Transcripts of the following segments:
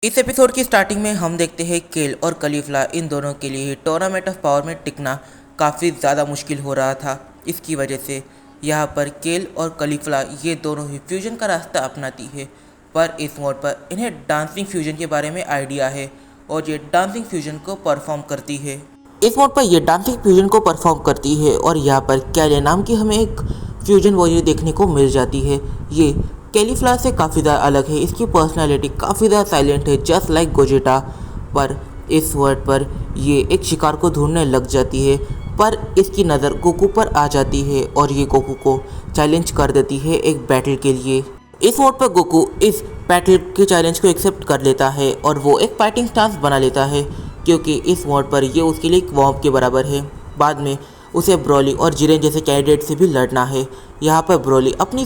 इस एपिसोड की स्टार्टिंग में हम देखते हैं केल और कलीफला इन दोनों के लिए टूर्नामेंट ऑफ पावर में टिकना काफ़ी ज़्यादा मुश्किल हो रहा था। इसकी वजह से यहाँ पर केल और कलीफला ये दोनों ही फ्यूजन का रास्ता अपनाती है, पर इस मोड पर इन्हें डांसिंग फ्यूजन के बारे में आइडिया है और ये डांसिंग फ्यूजन को परफॉर्म करती है। इस मोड पर यह डांसिंग फ्यूजन को परफॉर्म करती है और यहाँ पर कैले नाम की हमें एक फ्यूजन वॉरियर देखने को मिल जाती है। ये कैलीफ्ला से काफ़ी ज़्यादा अलग है, इसकी पर्सनालिटी काफ़ी ज़्यादा साइलेंट है, जस्ट लाइक गोजेटा। पर इस वर्ड पर ये एक शिकार को ढूंढने लग जाती है, पर इसकी नज़र गोकू पर आ जाती है और ये गोकू को चैलेंज कर देती है एक बैटल के लिए। इस मोड पर गोकू इस बैटल के चैलेंज को एक्सेप्ट कर लेता है और वो एक फाइटिंग स्टांस बना लेता है, क्योंकि इस मोड पर ये उसके लिए एक वॉर्म के बराबर है। बाद में उसे ब्रोली और जिरेन जैसे कैंडिडेट से भी लड़ना है। यहाँ पर ब्रोली अपनी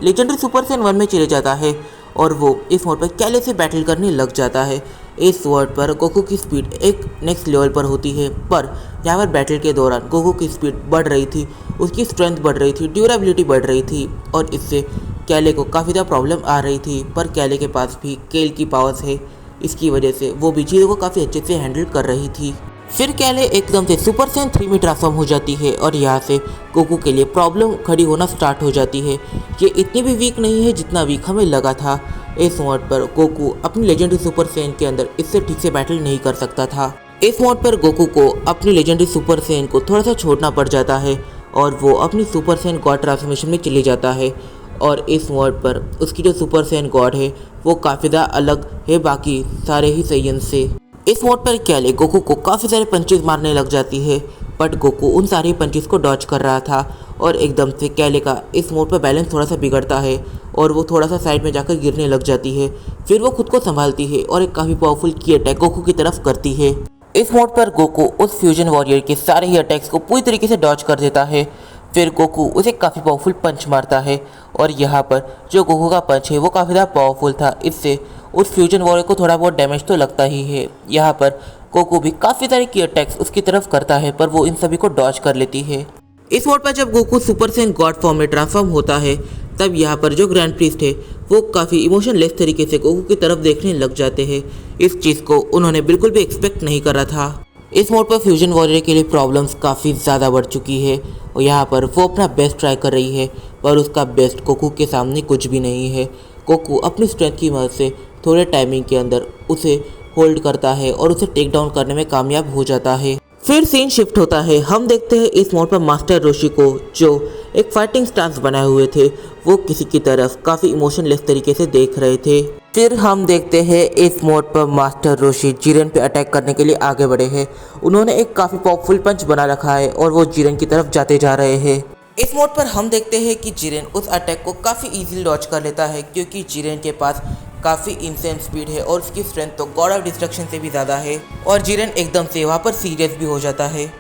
लेजेंडरी सुपर सैन 1 में चले जाता है और वो इस मोड पर कैले से बैटल करने लग जाता है। इस वर्ड पर गोकू की स्पीड एक नेक्स्ट लेवल पर होती है, पर यहाँ पर बैटल के दौरान गोकू की स्पीड बढ़ रही थी, उसकी स्ट्रेंथ बढ़ रही थी, ड्यूरेबिलिटी बढ़ रही थी और इससे कैले को काफ़ी ज़्यादा प्रॉब्लम आ रही थी। पर कैले के पास भी केल की पावर्स है, इसकी वजह से वो भी चीज़ों को काफ़ी अच्छे से हैंडल कर रही थी। फिर कैले एकदम से सुपर सैन 3 में ट्रांसफॉर्म हो जाती है और यहाँ से गोकू के लिए प्रॉब्लम खड़ी होना स्टार्ट हो जाती है। ये इतनी भी वीक नहीं है जितना वीक हमें लगा था। इस मोड पर गोकू अपनी लेजेंडरी सुपर सैन के अंदर इससे ठीक से बैटल नहीं कर सकता था। इस मोड पर गोकू को अपनी लेजेंडरी सुपर सैन को थोड़ा सा छोड़ना पड़ जाता है और वो अपनी सुपर सैन गॉड ट्रांसफॉर्मेशन में चली जाता है। और इस मोड पर उसकी जो सुपर सैन गॉड है वो काफ़ी ज़्यादा अलग है बाकी सारे ही सैयन से। इस मोड पर कैले गोकू को काफ़ी सारे पंचेस मारने लग जाती है, बट गोकू उन सारे पंचेस को डॉज कर रहा था और एकदम से कैले का इस मोड पर बैलेंस थोड़ा सा बिगड़ता है और वो थोड़ा सा साइड में जाकर गिरने लग जाती है। फिर वो खुद को संभालती है और एक काफ़ी पावरफुल की अटैक गोकू की तरफ करती है। इस मोड पर गोकू उस फ्यूजन वॉरियर के सारे ही अटैक्स को पूरी तरीके से डॉज कर देता है। फिर गोकू उसे काफ़ी पावरफुल पंच मारता है और यहाँ पर जो गोकू का पंच है वो काफ़ी ज़्यादा पावरफुल था, इससे उस फ्यूजन वॉरियर को थोड़ा बहुत डैमेज तो लगता ही है। यहाँ पर गोकू भी काफ़ी सारे की अटैक्स उसकी तरफ करता है, पर वो इन सभी को डॉज कर लेती है। इस मोड पर जब Goku super San God form में ट्रांसफॉर्म होता है, तब यहाँ पर जो ग्रैंड प्रीस्ट है वो काफ़ी इमोशनलेस तरीके से गोकू की तरफ देखने लग जाते हैं। इस चीज़ को उन्होंने बिल्कुल भी एक्सपेक्ट नहीं करा था। इस मोड पर फ्यूजन वॉरियर के लिए प्रॉब्लम्स काफ़ी ज़्यादा बढ़ चुकी है और यहाँ पर वो अपना बेस्ट ट्राई कर रही है, पर उसका बेस्ट गोकू के सामने कुछ भी नहीं है। गोकू अपनी स्ट्रेंथ की मदद से थोड़े टाइमिंग के अंदर उसे होल्ड करता है और उसे टेक डाउन करने में कामयाब हो जाता है। फिर सीन शिफ्ट होता है, हम देखते हैं इस मोड पर मास्टर रोशी को, जो एक फाइटिंग स्टांस बनाए हुए थे, वो किसी की तरफ काफ़ी इमोशनलेस तरीके से देख रहे थे। फिर हम देखते हैं इस मोड पर मास्टर रोशी जिरेन पे अटैक करने के लिए आगे बढ़े हैं। उन्होंने एक काफ़ी पावरफुल पंच बना रखा है और वो जिरेन की तरफ जाते जा रहे हैं। इस मोड पर हम देखते हैं कि जिरेन उस अटैक को काफ़ी इजीली डॉज कर लेता है, क्योंकि जिरेन के पास काफ़ी इंसेंस स्पीड है और उसकी स्ट्रेंथ तो गॉड ऑफ डिस्ट्रक्शन से भी ज़्यादा है और जिरेन एकदम से वहाँ पर सीरियस भी हो जाता है।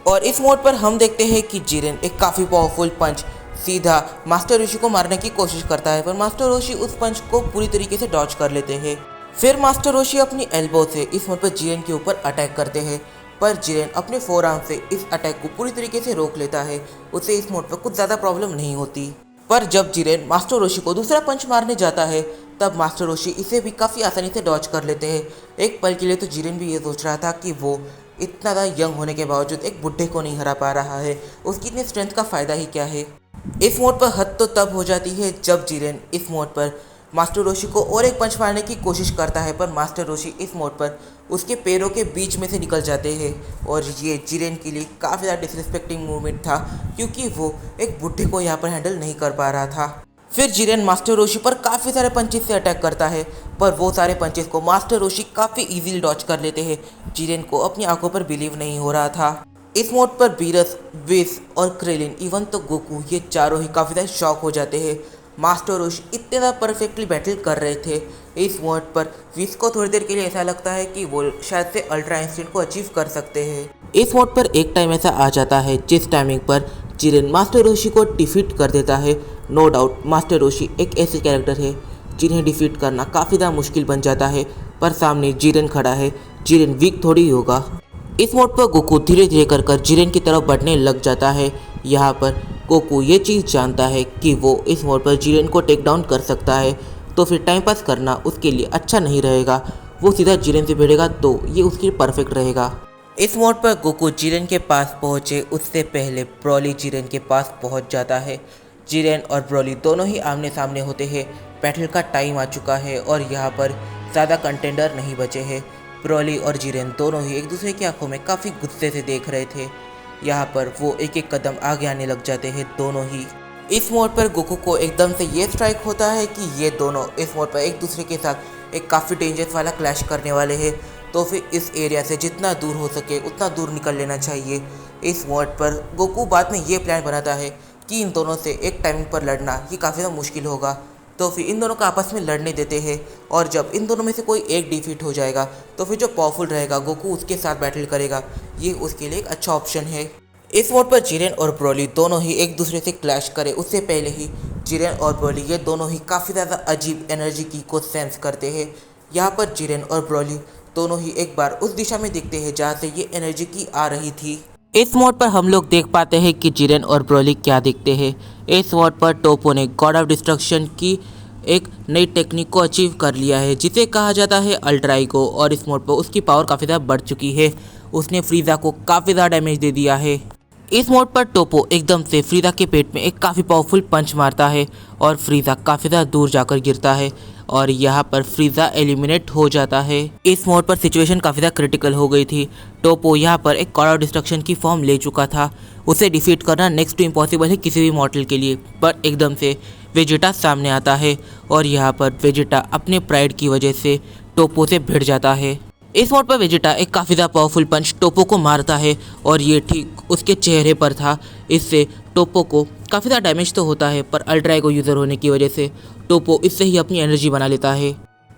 और इस मोड पर हम देखते हैं कि जिरेन एक काफ़ी पावरफुल पंच सीधा मास्टर रोशी को मारने की कोशिश करता है, पर मास्टर रोशी उस पंच को पूरी तरीके से डॉज कर लेते हैं। फिर मास्टर रोशी अपनी एल्बो से इस मोड पर जिरेन के ऊपर अटैक करते हैं, पर जिरेन अपने फोर आर्म से इस अटैक को पूरी तरीके से रोक लेता है। उसे इस मोड पर कुछ ज़्यादा प्रॉब्लम नहीं होती। पर जब जिरेन मास्टर रोशी को दूसरा पंच मारने जाता है, तब मास्टर रोशी इसे भी काफ़ी आसानी से डॉज कर लेते हैं। एक पल के लिए तो जिरेन भी ये सोच रहा था कि वो इतना ज़्यादा यंग होने के बावजूद एक बुढ़े को नहीं हरा पा रहा है, उसकी इतनी स्ट्रेंथ का फ़ायदा ही क्या है। इस मोड पर हद तो तब हो जाती है जब जिरेन इस मोड पर मास्टर रोशी को और एक पंच मारने की कोशिश करता है, पर मास्टर रोशी इस मोड पर उसके पैरों के बीच में से निकल जाते हैं और ये जिरेन के लिए काफ़ी ज़्यादा डिसरिस्पेक्टिंग मूवमेंट था, क्योंकि वो एक बुढ़े को यहाँ पर हैंडल नहीं कर पा रहा था। फिर जिरेन मास्टर रोशी पर काफ़ी सारे पंचेस से अटैक करता है, पर वो सारे पंचेस को मास्टर रोशी काफ़ी इजीली डॉज कर लेते हैं। जिरेन को अपनी आंखों पर बिलीव नहीं हो रहा था। इस मोड पर बीरस, विस और क्रेलिन इवन तो गोकू ये चारों ही काफ़ी ज़्यादा शॉक हो जाते हैं। मास्टर रोशी इतने ज़्यादा परफेक्टली बैटल कर रहे थे। इस मोड पर विस को थोड़ी देर के लिए ऐसा लगता है कि वो शायद से अल्ट्रा इंस्टेंट को अचीव कर सकते हैं। इस मोड पर एक टाइम ऐसा आ जाता है जिस टाइमिंग पर जिरेन मास्टर रोशी को डिफीट कर देता है। नो डाउट मास्टर रोशी एक ऐसे कैरेक्टर है जिन्हें डिफीट करना काफ़ी ज़्यादा मुश्किल बन जाता है, पर सामने जिरेन खड़ा है, जिरेन वीक थोड़ी होगा। इस मोड पर गोकू धीरे धीरे कर जिरेन की तरफ बढ़ने लग जाता है। यहाँ पर गोकू ये चीज़ जानता है कि वो इस मोड पर जिरेन को टेक डाउन कर सकता है, तो फिर टाइम पास करना उसके लिए अच्छा नहीं रहेगा। वो सीधा जिरेन से भिड़ेगा तो ये उसके लिए परफेक्ट रहेगा। इस मोड पर गोकू जिरेन के पास पहुंचे उससे पहले ब्रॉली जिरेन के पास पहुंच जाता है। जिरेन और ब्रॉली दोनों ही आमने सामने होते हैं। बैटल का टाइम आ चुका है और यहाँ पर ज़्यादा कंटेंडर नहीं बचे हैं। ब्रॉली और जिरेन दोनों ही एक दूसरे की आंखों में काफ़ी गुस्से से देख रहे थे। यहाँ पर वो एक एक कदम आगे आने लग जाते हैं दोनों ही। इस मोड पर गोकू को एकदम से ये स्ट्राइक होता है कि ये दोनों इस मोड पर एक दूसरे के साथ एक काफ़ी डेंजरस वाला क्लैश करने वाले हैं। तो फिर इस एरिया से जितना दूर हो सके उतना दूर निकल लेना चाहिए। इस मोड पर गोकू बाद में ये प्लान बनाता है कि इन दोनों से एक टाइमिंग पर लड़ना ये काफ़ी ज़्यादा मुश्किल होगा। तो फिर इन दोनों को आपस में लड़ने देते हैं और जब इन दोनों में से कोई एक डिफीट हो जाएगा तो फिर जो पावरफुल रहेगा गोकू उसके साथ बैटल करेगा। ये उसके लिए एक अच्छा ऑप्शन है। इस मोड पर जिरेन और ब्रॉली दोनों ही एक दूसरे से क्लैश करें उससे पहले ही जिरेन और ब्रॉली ये दोनों ही काफ़ी ज़्यादा अजीब एनर्जी की को सेंस करते हैं। यहाँ पर जिरेन और ब्रॉली दोनों ही एक बार उस दिशा में दिखते हैं जहाँ से ये एनर्जी की आ रही थी। इस मोड पर हम लोग देख पाते हैं कि जिरेन और ब्रॉली क्या दिखते हैं। इस मोड पर टोपो ने गॉड ऑफ डिस्ट्रक्शन की एक नई टेक्निक को अचीव कर लिया है जिसे कहा जाता है अल्ट्रा ईगो, और इस मोड पर उसकी पावर काफ़ी ज़्यादा बढ़ चुकी है। उसने फ्रीजा को काफ़ी ज़्यादा डैमेज दे दिया है। इस मोड पर टोपो एकदम से फ्रीजा के पेट में एक काफ़ी पावरफुल पंच मारता है और फ्रीजा काफ़ी ज़्यादा दूर जाकर गिरता है और यहाँ पर फ्रीजा एलिमिनेट हो जाता है। इस मोड पर सिचुएशन काफ़ी ज़्यादा क्रिटिकल हो गई थी। टोपो यहाँ पर एक गॉड ऑफ डिस्ट्रक्शन की फॉर्म ले चुका था। उसे डिफीट करना नेक्स्ट टू इम्पॉसिबल है किसी भी मॉडल के लिए, पर एकदम से वेजिटा सामने आता है और यहाँ पर वेजिटा अपने प्राइड की वजह से टोपो से भिड़ जाता है। इस मोड पर वेजिटा एक काफ़ी ज़्यादा पावरफुल पंच टोपो को मारता है और ये ठीक उसके चेहरे पर था। इससे टोपो को काफ़ी ज़्यादा डैमेज तो होता है, पर अल्ट्रा ईगो यूज़र होने की वजह से टोपो इससे ही अपनी एनर्जी बना लेता है।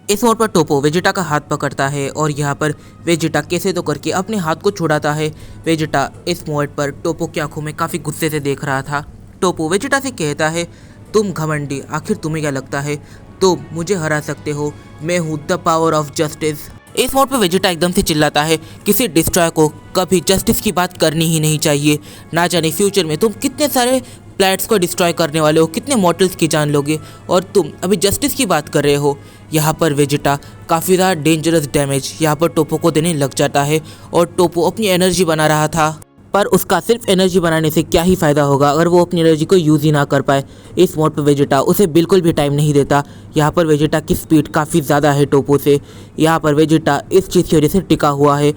इस मोड पर टोपो वेजिटा का हाथ पकड़ता है और यहाँ पर वेजिटा कैसे तो करके अपने हाथ को छुड़ाता है। वेजिटा इस मोड पर टोपो की आंखों में काफ़ी गुस्से से देख रहा था। टोपो वेजिटा से कहता है, तुम घमंडी, आखिर तुम्हें क्या लगता है तुम मुझे हरा सकते हो? मैं हूँ द पावर ऑफ जस्टिस। इस मोड पर वेजिटा एकदम से चिल्लाता है, किसी डिस्ट्रॉय को कभी जस्टिस की बात करनी ही नहीं चाहिए। ना जाने फ्यूचर में तुम कितने सारे प्लैनेट्स को डिस्ट्रॉय करने वाले हो, कितने मॉर्टल्स की जान लोगे और तुम अभी जस्टिस की बात कर रहे हो। यहाँ पर वेजिटा काफ़ी ज़्यादा डेंजरस डैमेज यहाँ पर टोपो को देने लग जाता है और टोपो अपनी एनर्जी बना रहा था, पर उसका सिर्फ एनर्जी बनाने से क्या ही फ़ायदा होगा अगर वो अपनी एनर्जी को यूज़ ही ना कर पाए। इस मोड पर वेजिटा उसे बिल्कुल भी टाइम नहीं देता। यहाँ पर वेजिटा की स्पीड काफ़ी ज़्यादा है टोपो से। यहाँ पर वेजिटा इस चीज़ की वजह से टिका हुआ है।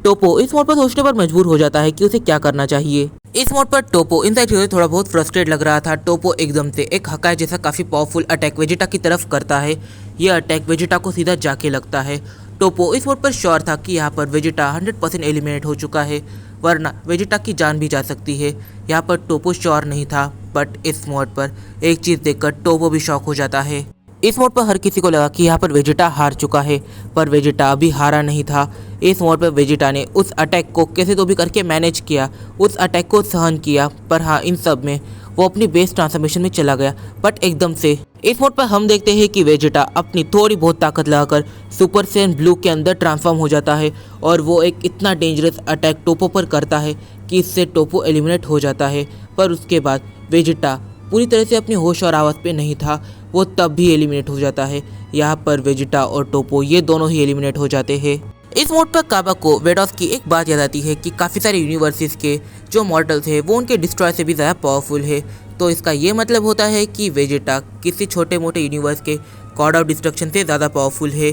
टोपो इस मोड पर सोचने पर मजबूर हो जाता है कि उसे क्या करना चाहिए। इस मोड पर टोपो इन सारी चीज़ों से थोड़ा बहुत फ्रस्ट्रेट लग रहा था। टोपो एकदम से एक हकाई जैसा काफ़ी पावरफुल अटैक वेजिटा की तरफ करता है। यह अटैक वेजिटा को सीधा जाके लगता है। टोपो इस मोड पर श्योर था कि यहाँ पर वेजिटा 100% एलिमिनेट हो चुका है, वरना वेजिटा की जान भी जा सकती है। यहाँ पर टोपो श्योर नहीं था, बट इस मोड पर एक चीज़ देखकर टोपो भी शॉक हो जाता है। इस मोड पर हर किसी को लगा कि यहाँ पर वेजिटा हार चुका है, पर वेजिटा अभी हारा नहीं था। इस मोड पर वेजिटा ने उस अटैक को कैसे तो भी करके मैनेज किया, उस अटैक को सहन किया, पर हाँ इन सब में वो अपनी बेस ट्रांसफॉर्मेशन में चला गया। बट एकदम से इस मोड पर हम देखते हैं कि वेजिटा अपनी थोड़ी बहुत ताकत लगाकर सुपर सैयन ब्लू के अंदर ट्रांसफॉर्म हो जाता है और वो एक इतना डेंजरस अटैक टोपो पर करता है कि इससे टोपो एलिमिनेट हो जाता है। पर उसके बाद वेजिटा पूरी तरह से अपनी होश और आवाज़ पे नहीं था, वो तब भी एलिमिनेट हो जाता है। यहाँ पर वेजिटा और टोपो ये दोनों ही एलिमिनेट हो जाते हैं। इस मोड पर काबा को वेडॉस की एक बात याद आती है कि काफ़ी सारे यूनिवर्सेस के जो मॉडल्स है वो उनके डिस्ट्रॉय से भी ज़्यादा पावरफुल है। तो इसका ये मतलब होता है कि वेजिटा किसी छोटे मोटे यूनिवर्स के गॉड ऑफ डिस्ट्रक्शन से ज़्यादा पावरफुल है।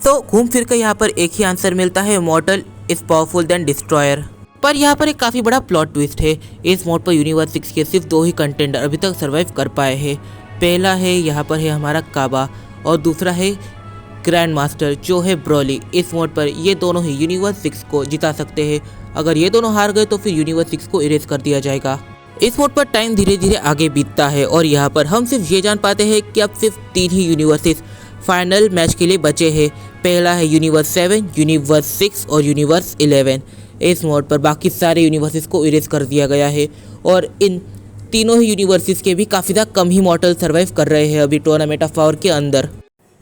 तो घूम फिर कर यहाँ पर एक ही आंसर मिलता है, model is powerful than destroyer. पर यहाँ पर एक काफ़ी बड़ा प्लॉट ट्विस्ट है। इस मोड पर यूनिवर्स 6 के सिर्फ 2 ही कंटेंडर अभी तक सर्वाइव कर पाए हैं। पहला है यहाँ पर है हमारा काबा और दूसरा है ग्रैंड मास्टर जो है ब्रॉली। इस मोड पर ये दोनों ही यूनिवर्स 6 को जिता सकते हैं। अगर ये दोनों हार गए तो फिर यूनिवर्स 6 को इरेज कर दिया जाएगा। इस मोड पर टाइम धीरे धीरे आगे बीतता है और यहाँ पर हम सिर्फ ये जान पाते हैं कि अब सिर्फ 3 ही यूनिवर्सेस फाइनल मैच के लिए बचे हैं। पहला है यूनिवर्स 7, यूनिवर्स 6 और यूनिवर्स 11। इस मोड पर बाकी सारे यूनिवर्सेस को इरेज कर दिया गया है और इन तीनों ही यूनिवर्सेस के भी काफ़ी ज़्यादा कम ही मॉडल सर्वाइव कर रहे हैं अभी टूर्नामेंट ऑफ पावर के अंदर।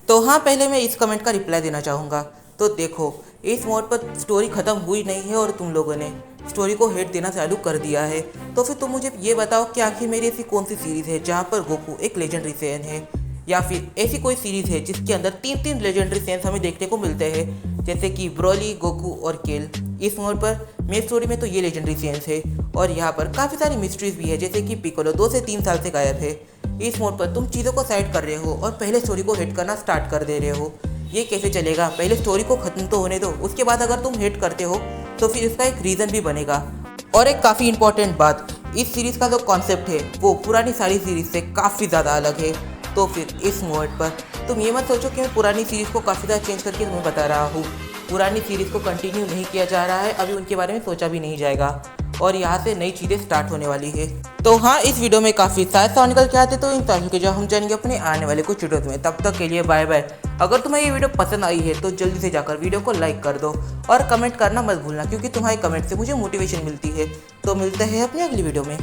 तो हाँ, पहले मैं इस कमेंट का रिप्लाई देना चाहूँगा। तो देखो, इस मोड पर स्टोरी ख़त्म हुई नहीं है और तुम लोगों ने स्टोरी को हेट देना चालू कर दिया है। तो फिर तुम मुझे ये बताओ कि आखिर मेरी ऐसी कौन सी सीरीज़ है जहाँ पर गोकू एक लेजेंडरी सैयन है। या फिर ऐसी कोई सीरीज़ है जिसके अंदर तीन तीन लेजेंडरी सेंस हमें देखने को मिलते हैं, जैसे कि ब्रोली, गोकू और केल। इस मोड पर मेन स्टोरी में तो ये लेजेंडरी सेंस है और यहाँ पर काफ़ी सारी मिस्ट्रीज भी है, जैसे कि पिकोलो 2 से 3 साल से गायब है। इस मोड पर तुम चीज़ों को साइड कर रहे हो और पहले स्टोरी को हिट करना स्टार्ट कर दे रहे हो। ये कैसे चलेगा? पहले स्टोरी को ख़त्म तो होने दो, उसके बाद अगर तुम हिट करते हो तो फिर इसका एक रीज़न भी बनेगा। और एक काफ़ी इंपॉर्टेंट बात, इस सीरीज़ का जो कॉन्सेप्ट है वो पुरानी सारी सीरीज़ से काफ़ी ज़्यादा अलग है। तो फिर इस मोड पर तुम ये मत सोचो कि मैं पुरानी सीरीज़ को काफ़ी ज़्यादा चेंज करके तुम्हें बता रहा हूँ। पुरानी सीरीज़ को कंटिन्यू नहीं किया जा रहा है, अभी उनके बारे में सोचा भी नहीं जाएगा और यहाँ से नई चीज़ें स्टार्ट होने वाली है। तो हाँ, इस वीडियो में काफ़ी सारे सवाल निकल के आते, तो इन सवालों के जवाब हम जानेंगे अपने आने वाले कुछ वीडियोज़ में। तब तक के लिए बाय बाय। अगर तुम्हें ये वीडियो पसंद आई है तो जल्दी से जाकर वीडियो को लाइक कर दो और कमेंट करना मत भूलना, क्योंकि तुम्हारे कमेंट से मुझे मोटिवेशन मिलती है। तो मिलते हैं अपनी अगली वीडियो में।